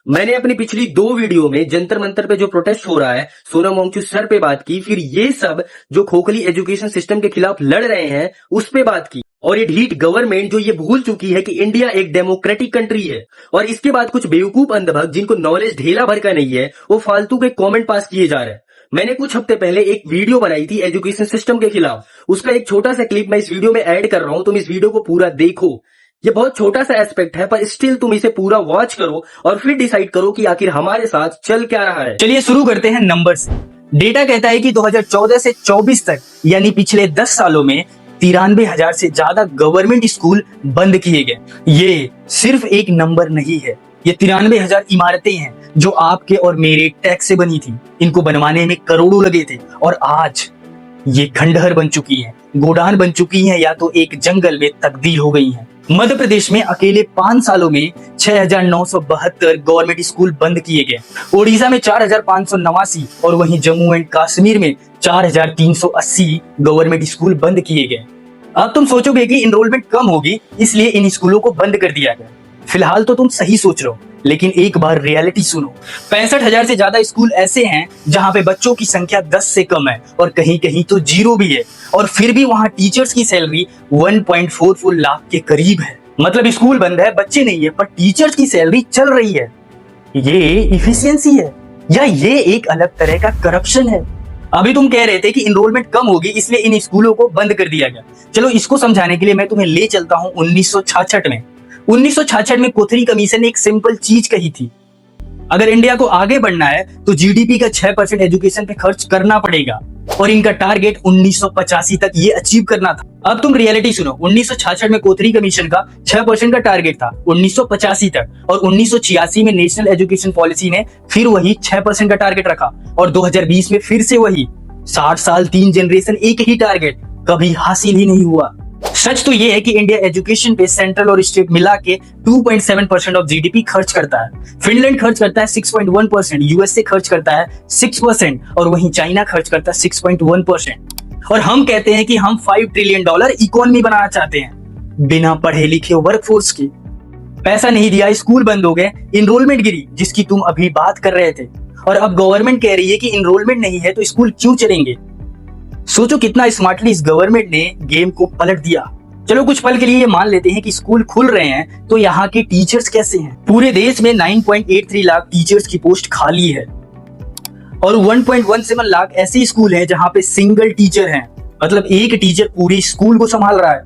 मैंने अपनी पिछली 2 वीडियो में जंतर मंतर पे जो प्रोटेस्ट हो रहा है सोनम वांगचुक सर पे बात की, फिर ये सब जो खोखली एजुकेशन सिस्टम के खिलाफ लड़ रहे हैं उस पे बात की, और ये ढीठ गवर्नमेंट जो ये भूल चुकी है कि इंडिया एक डेमोक्रेटिक कंट्री है। और इसके बाद कुछ बेवकूफ अंधभक्त जिनको नॉलेज ढेला भर का नहीं है वो फालतू के कमेंट पास किए जा रहे हैं। मैंने कुछ हफ्ते पहले एक वीडियो बनाई थी एजुकेशन सिस्टम के खिलाफ, उसका एक छोटा सा क्लिप मैं इस वीडियो में ऐड कर रहा हूं, तुम इस वीडियो को पूरा देखो। ये बहुत छोटा सा एस्पेक्ट है पर स्टिल तुम इसे पूरा वॉच करो और फिर डिसाइड करो कि आखिर हमारे साथ चल क्या रहा है। चलिए शुरू करते हैं नंबर से। डेटा कहता है कि 2014 से 24 तक यानी पिछले 10 सालों में 93,000 से ज्यादा गवर्नमेंट स्कूल बंद किए गए। ये सिर्फ एक नंबर नहीं है, ये 93,000 इमारतें हैं जो आपके और मेरे टैक्स से बनी थी। इनको बनवाने में करोड़ों लगे थे और आज ये खंडहर बन चुकी हैं, गोडान बन चुकी हैं या तो एक जंगल में तब्दील हो गई हैं। मध्य प्रदेश में अकेले 5 सालों में 6,972 गवर्नमेंट स्कूल बंद किए गए। ओडिशा में 4,589 और वहीं जम्मू एंड कश्मीर में 4,380 गवर्नमेंट स्कूल बंद किए गए। अब तुम सोचोगे कि इनरोलमेंट कम होगी इसलिए इन स्कूलों को बंद कर दिया गया। फिलहाल तो तुम सही सोच रहे हो, लेकिन एक बार रियलिटी सुनो। 65,000 से ज्यादा स्कूल ऐसे हैं जहां पे बच्चों की संख्या 10 से कम है और कहीं कहीं तो 0 भी है, और फिर भी वहां टीचर्स की सैलरी 1.44 लाख के करीब है। मतलब स्कूल बंद है, बच्चे नहीं है, पर टीचर्स की सैलरी चल रही है। ये इफिशियंसी है या ये एक अलग तरह का करप्शन है? अभी तुम कह रहे थे कि इनरोलमेंट कम होगी इसलिए इन स्कूलों को बंद कर दिया गया। चलो इसको समझाने के लिए मैं तुम्हें ले चलता हूं 1966 में। 1966 में कोथरी कमीशन ने एक सिंपल चीज कही थी, अगर इंडिया को आगे बढ़ना है तो जीडीपी का 6% एजुकेशन पे खर्च करना पड़ेगा, और इनका टारगेट 1985 तक ये अचीव करना था। अब तुम रियलिटी सुनो। 1966 में कोथरी कमीशन का 6% का टारगेट था 1985 तक, और 1986 में नेशनल एजुकेशन पॉलिसी ने फिर वही 6% का टारगेट रखा, और 2020 में फिर से वही। 60 साल 3 जनरेशन एक ही टारगेट, कभी हासिल ही नहीं हुआ। सच तो ये है कि इंडिया एजुकेशन पे सेंट्रल और स्टेट मिला के 2.7% ऑफ जीडीपी खर्च करता है। फिनलैंड खर्च करता है 6.1%, यूएसए खर्च करता है 6%, और वहीं चाइना खर्च करता है 6.1%। और हम कहते हैं कि हम $5 ट्रिलियन इकोनॉमी बनाना चाहते हैं बिना पढ़े लिखे वर्कफोर्स के। पैसा नहीं दिया, स्कूल बंद हो गए, इनरोलमेंट गिरी जिसकी तुम अभी बात कर रहे थे, और अब गवर्नमेंट कह रही है कि इनरोलमेंट नहीं है तो स्कूल क्यों चलेंगे। सोचो कितना स्मार्टली इस गवर्नमेंट ने गेम को पलट दिया। चलो कुछ पल के लिए ये मान लेते हैं कि स्कूल खुल रहे हैं, तो यहाँ के टीचर्स कैसे हैं? पूरे देश में 9.83 लाख टीचर्स की पोस्ट खाली है, और 1.17 लाख ऐसे स्कूल हैं जहाँ पे सिंगल टीचर हैं, मतलब एक टीचर पूरे स्कूल को संभाल रहा है।